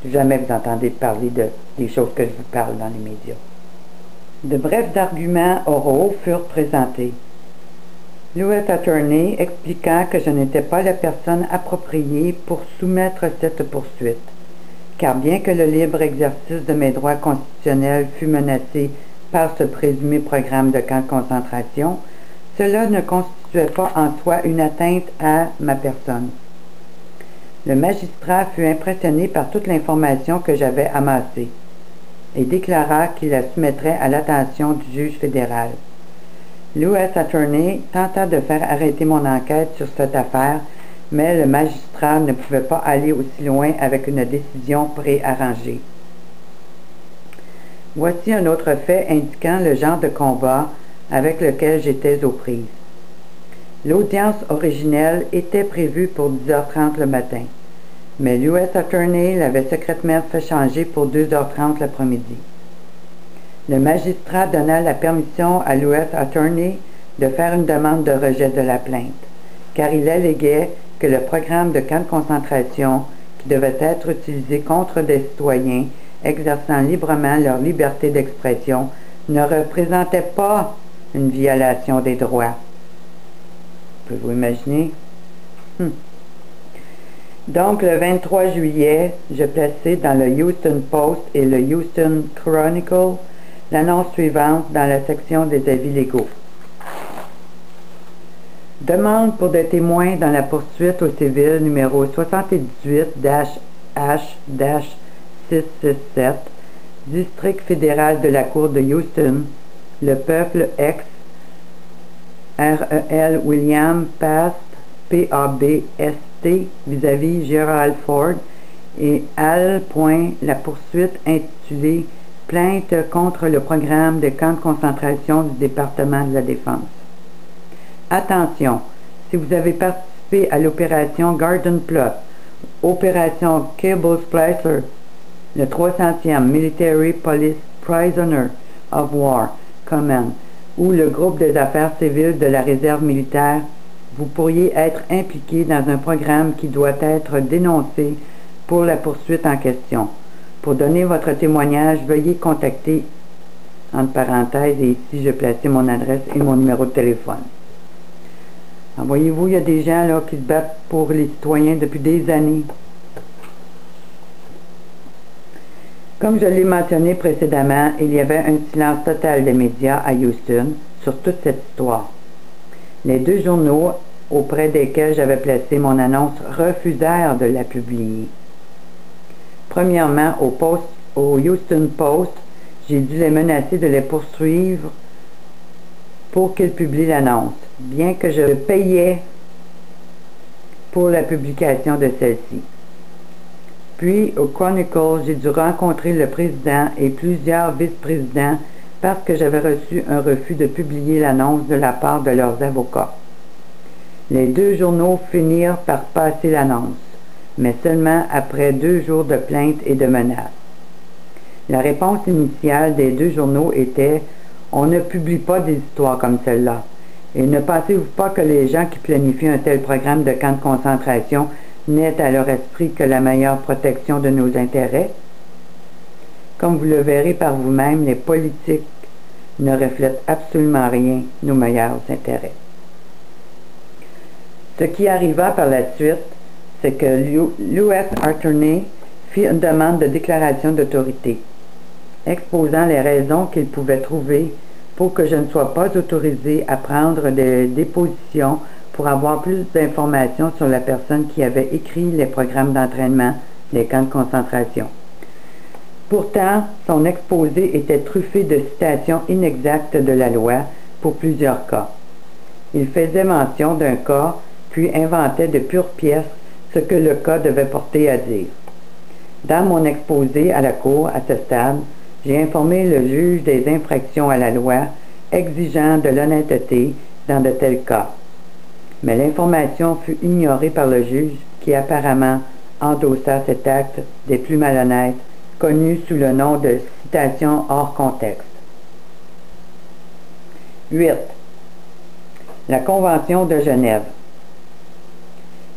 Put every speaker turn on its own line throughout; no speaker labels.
Jamais vous entendez parler des choses que je vous parle dans les médias. De brefs arguments oraux furent présentés. L'U.S. Attorney expliqua que je n'étais pas la personne appropriée pour soumettre cette poursuite, car bien que le libre exercice de mes droits constitutionnels fût menacé par ce présumé programme de camp de concentration, cela ne constituait pas en soi une atteinte à ma personne. Le magistrat fut impressionné par toute l'information que j'avais amassée et déclara qu'il la soumettrait à l'attention du juge fédéral. L'U.S. Attorney tenta de faire arrêter mon enquête sur cette affaire, mais le magistrat ne pouvait pas aller aussi loin avec une décision préarrangée. Voici un autre fait indiquant le genre de combat avec lequel j'étais aux prises. L'audience originelle était prévue pour 10h30 le matin, mais l'U.S. Attorney l'avait secrètement fait changer pour 2h30 l'après-midi. Le magistrat donna la permission à l'U.S. Attorney de faire une demande de rejet de la plainte, car il alléguait que le programme de camp de concentration qui devait être utilisé contre des citoyens exerçant librement leur liberté d'expression ne représentait pas une violation des droits. Pouvez-vous imaginer? Donc, le 23 juillet, je plaçai dans le Houston Post et le Houston Chronicle l'annonce suivante dans la section des avis légaux. Demande pour des témoins dans la poursuite au civil numéro 78-H-667, District fédéral de la Cour de Houston, le peuple ex R.E.L. William Past, P.A.B.S.T. vis-à-vis Gerald Ford et Al. La poursuite intitulée Plainte contre le programme de camp de concentration du département de la Défense. Attention, si vous avez participé à l'opération Garden Plot, opération Cable Splicer, le 300e Military Police Prisoner of War Command ou le groupe des affaires civiles de la réserve militaire, vous pourriez être impliqué dans un programme qui doit être dénoncé pour la poursuite en question. Pour donner votre témoignage, veuillez contacter, entre parenthèses, et ici je plaçais mon adresse et mon numéro de téléphone. Alors, voyez-vous, il y a des gens là qui se battent pour les citoyens depuis des années. Comme je l'ai mentionné précédemment, il y avait un silence total des médias à Houston sur toute cette histoire. Les deux journaux auprès desquels j'avais placé mon annonce refusèrent de la publier. Premièrement, au Houston Post, j'ai dû les menacer de les poursuivre pour qu'ils publient l'annonce, bien que je payais pour la publication de celle-ci. Puis, au Chronicle, j'ai dû rencontrer le président et plusieurs vice-présidents parce que j'avais reçu un refus de publier l'annonce de la part de leurs avocats. Les deux journaux finirent par passer l'annonce, mais seulement après 2 jours de plaintes et de menaces. La réponse initiale des deux journaux était « On ne publie pas des histoires comme celle-là. Et ne pensez-vous pas que les gens qui planifient un tel programme de camp de concentration n'aient à leur esprit que la meilleure protection de nos intérêts? » Comme vous le verrez par vous-même, les politiques ne reflètent absolument rien nos meilleurs intérêts. Ce qui arriva par la suite, c'est que l'U.S. Attorney fit une demande de déclaration d'autorité, exposant les raisons qu'il pouvait trouver pour que je ne sois pas autorisé à prendre des dépositions pour avoir plus d'informations sur la personne qui avait écrit les programmes d'entraînement des camps de concentration. Pourtant, son exposé était truffé de citations inexactes de la loi pour plusieurs cas. Il faisait mention d'un cas, puis inventait de pures pièces ce que le cas devait porter à dire. Dans mon exposé à la Cour, à ce stade, j'ai informé le juge des infractions à la loi, exigeant de l'honnêteté dans de tels cas. Mais l'information fut ignorée par le juge qui apparemment endossa cet acte des plus malhonnêtes, connu sous le nom de citation hors contexte. 8. La Convention de Genève.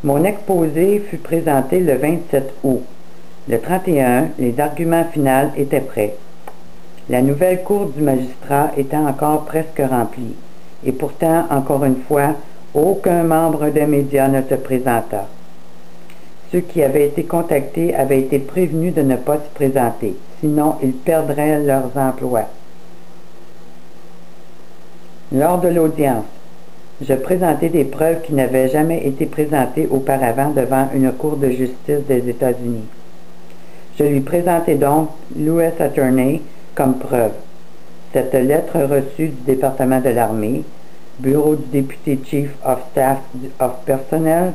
Mon exposé fut présenté le 27 août. Le 31, les arguments finaux étaient prêts. La nouvelle cour du magistrat était encore presque remplie, et pourtant, encore une fois, aucun membre des médias ne se présenta. Ceux qui avaient été contactés avaient été prévenus de ne pas se présenter, sinon ils perdraient leurs emplois. Lors de l'audience, je présentai des preuves qui n'avaient jamais été présentées auparavant devant une cour de justice des États-Unis. Je lui présentai donc l'U.S. Attorney comme preuve. Cette lettre reçue du département de l'armée, bureau du député Chief of Staff of Personnel,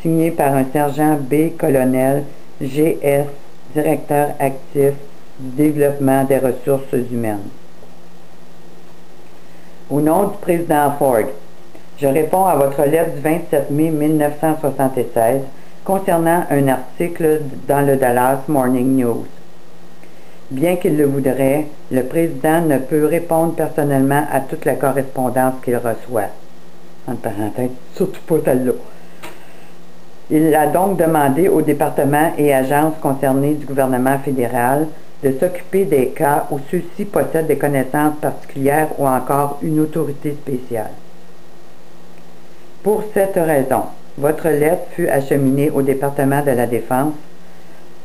signée par un sergent B. colonel G.S., directeur actif du développement des ressources humaines. Au nom du président Ford, je réponds à votre lettre du 27 mai 1976 concernant un article dans le Dallas Morning News. Bien qu'il le voudrait, le président ne peut répondre personnellement à toute la correspondance qu'il reçoit. En parenthèse, surtout pas celle-là. Il a donc demandé aux départements et agences concernés du gouvernement fédéral de s'occuper des cas où ceux-ci possèdent des connaissances particulières ou encore une autorité spéciale. Pour cette raison, votre lettre fut acheminée au département de la Défense.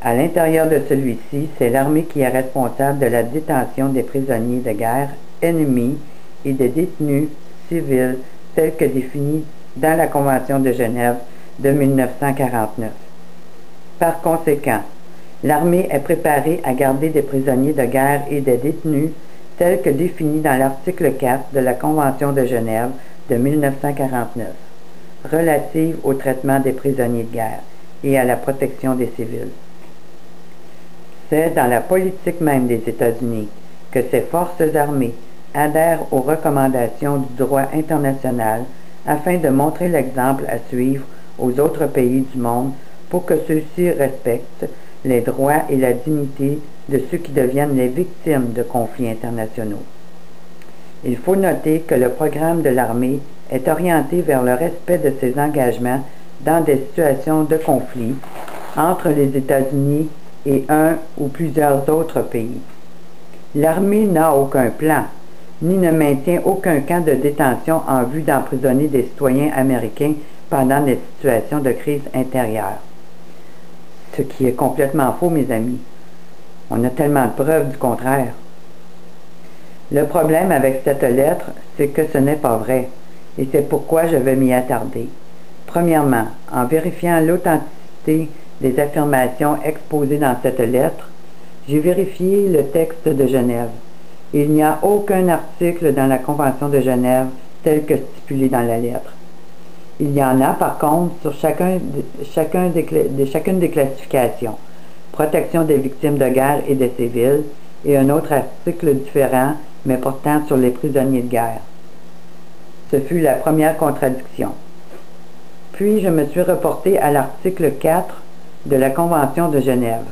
À l'intérieur de celui-ci, c'est l'armée qui est responsable de la détention des prisonniers de guerre ennemis et des détenus civils tels que définis dans la Convention de Genève de 1949. Par conséquent, l'armée est préparée à garder des prisonniers de guerre et des détenus tels que définis dans l'article 4 de la Convention de Genève de 1949, relative au traitement des prisonniers de guerre et à la protection des civils. C'est dans la politique même des États-Unis que ces forces armées adhèrent aux recommandations du droit international afin de montrer l'exemple à suivre aux autres pays du monde pour que ceux-ci respectent les droits et la dignité de ceux qui deviennent les victimes de conflits internationaux. Il faut noter que le programme de l'armée est orienté vers le respect de ses engagements dans des situations de conflit entre les États-Unis et un ou plusieurs autres pays. L'armée n'a aucun plan, ni ne maintient aucun camp de détention en vue d'emprisonner des citoyens américains pendant des situations de crise intérieure. Ce qui est complètement faux, mes amis. On a tellement de preuves du contraire. Le problème avec cette lettre, c'est que ce n'est pas vrai, et c'est pourquoi je vais m'y attarder. Premièrement, en vérifiant l'authenticité des affirmations exposées dans cette lettre, j'ai vérifié le texte de Genève. Il n'y a aucun article dans la Convention de Genève tel que stipulé dans la lettre. Il y en a par contre sur chacune des classifications, protection des victimes de guerre et des civils, et un autre article différent, mais portant sur les prisonniers de guerre. Ce fut la première contradiction. Puis je me suis reporté à l'article 4 de la Convention de Genève.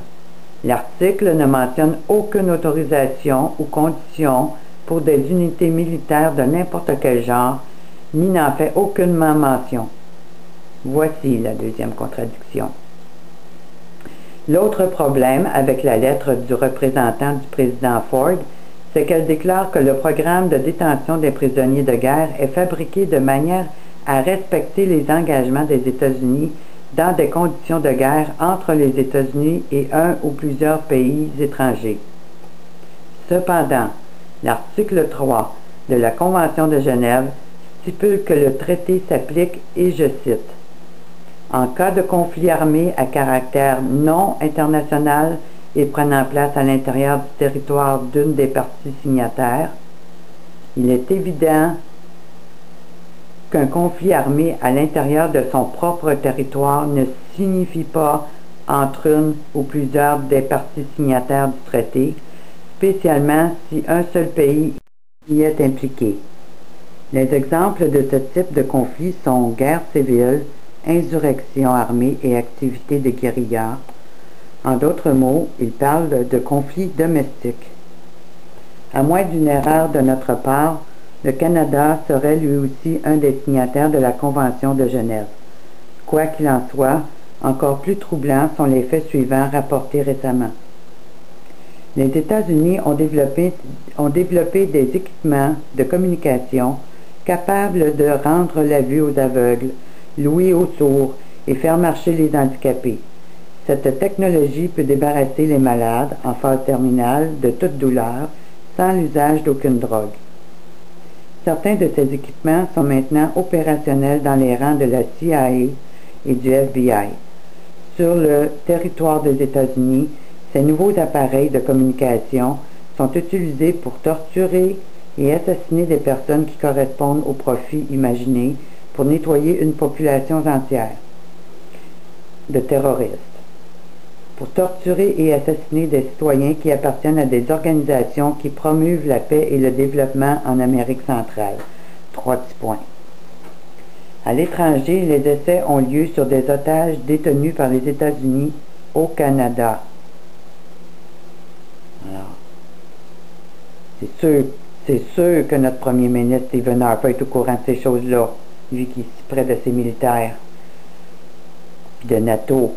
L'article ne mentionne aucune autorisation ou condition pour des unités militaires de n'importe quel genre, ni n'en fait aucunement mention. Voici la deuxième contradiction. L'autre problème avec la lettre du représentant du président Ford, c'est qu'elle déclare que le programme de détention des prisonniers de guerre est fabriqué de manière à respecter les engagements des États-Unis dans des conditions de guerre entre les États-Unis et un ou plusieurs pays étrangers. Cependant, l'article 3 de la Convention de Genève stipule que le traité s'applique, et je cite, « En cas de conflit armé à caractère non international et prenant place à l'intérieur du territoire d'une des parties signataires, il est évident qu'un conflit armé à l'intérieur de son propre territoire ne signifie pas entre une ou plusieurs des parties signataires du traité, spécialement si un seul pays y est impliqué. Les exemples de ce type de conflit sont guerre civile, insurrection armée et activités de guérilla. En d'autres mots, il parle de conflits domestiques. À moins d'une erreur de notre part, le Canada serait lui aussi un des signataires de la Convention de Genève. Quoi qu'il en soit, Encore plus troublants sont les faits suivants rapportés récemment. Les États-Unis ont développé des équipements de communication capables de rendre la vue aux aveugles, l'ouïe aux sourds et faire marcher les handicapés. Cette technologie peut débarrasser les malades en phase terminale de toute douleur sans l'usage d'aucune drogue. Certains de ces équipements sont maintenant opérationnels dans les rangs de la CIA et du FBI. Sur le territoire des États-Unis, ces nouveaux appareils de communication sont utilisés pour torturer et assassiner des personnes qui correspondent au profil imaginé pour nettoyer une population entière de terroristes, pour torturer et assassiner des citoyens qui appartiennent à des organisations qui promeuvent la paix et le développement en Amérique centrale. 3 petits points. À l'étranger, les essais ont lieu sur des otages détenus par les États-Unis au Canada. Alors, c'est sûr que notre premier ministre, Stephen Harper, est au courant de ces choses-là, lui qui est si près de ses militaires, puis de NATO.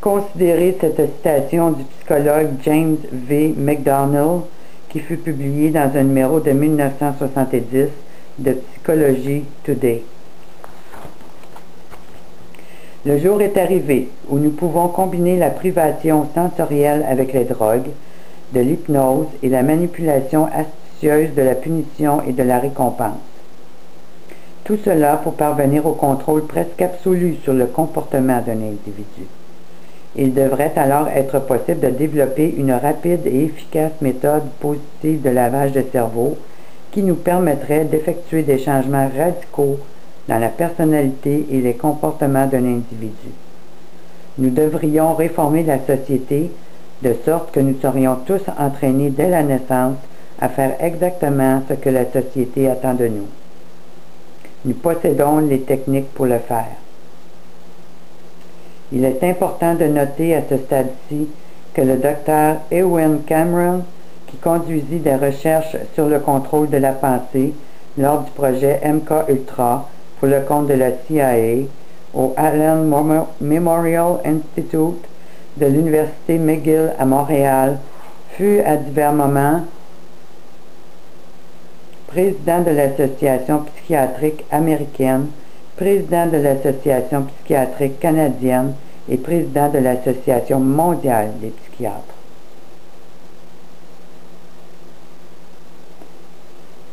Considérez cette citation du psychologue James V. McDonald, qui fut publiée dans un numéro de 1970 de Psychology Today. Le jour est arrivé où nous pouvons combiner la privation sensorielle avec les drogues, de l'hypnose et la manipulation astucieuse de la punition et de la récompense. Tout cela pour parvenir au contrôle presque absolu sur le comportement d'un individu. Il devrait alors être possible de développer une rapide et efficace méthode positive de lavage de cerveau qui nous permettrait d'effectuer des changements radicaux dans la personnalité et les comportements d'un individu. Nous devrions réformer la société de sorte que nous serions tous entraînés dès la naissance à faire exactement ce que la société attend de nous. Nous possédons les techniques pour le faire. Il est important de noter à ce stade-ci que le Dr. Ewen Cameron, qui conduisit des recherches sur le contrôle de la pensée lors du projet MKUltra pour le compte de la CIA au Allen Memorial Institute de l'Université McGill à Montréal, fut à divers moments président de l'Association psychiatrique américaine, président de l'Association psychiatrique canadienne et président de l'Association mondiale des psychiatres.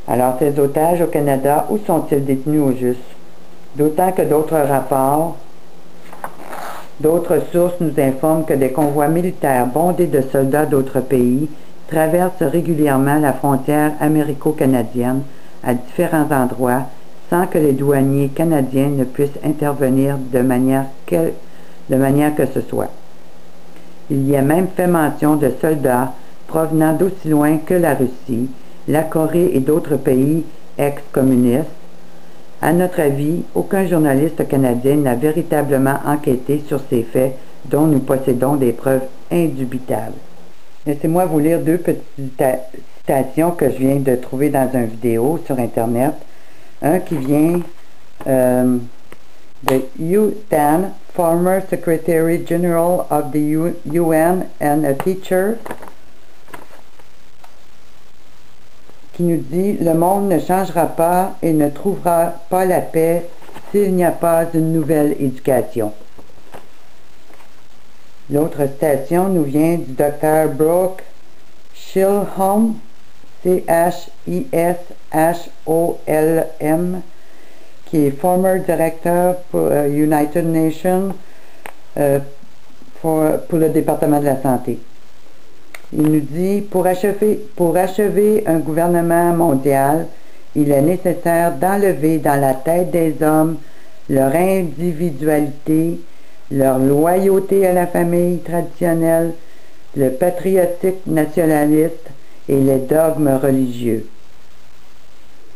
Alors, ces otages au Canada, où sont-ils détenus au juste? D'autant que d'autres rapports, d'autres sources nous informent que des convois militaires bondés de soldats d'autres pays traversent régulièrement la frontière américo-canadienne à différents endroits sans que les douaniers canadiens ne puissent intervenir de manière que ce soit. Il y a même fait mention de soldats provenant d'aussi loin que la Russie, la Corée et d'autres pays ex-communistes. À notre avis, aucun journaliste canadien n'a véritablement enquêté sur ces faits dont nous possédons des preuves indubitables. Laissez-moi vous lire deux petites citations que je viens de trouver dans une vidéo sur Internet. Un qui vient de Hugh Tan, former Secretary General of the UN and a teacher, qui nous dit « Le monde ne changera pas et ne trouvera pas la paix s'il n'y a pas une nouvelle éducation. » L'autre citation nous vient du Dr. Brooke Schilholm, C-H-I-S-H-O-L-M, qui est former director pour United Nations pour le département de la santé. Il nous dit, pour achever un gouvernement mondial, il est nécessaire d'enlever dans la tête des hommes leur individualité, leur loyauté à la famille traditionnelle, le patriotique nationaliste et les dogmes religieux.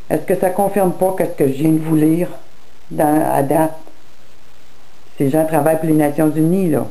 Est-ce que ça confirme pas ce que je viens de vous lire à date? Ces gens travaillent pour les Nations Unies, là.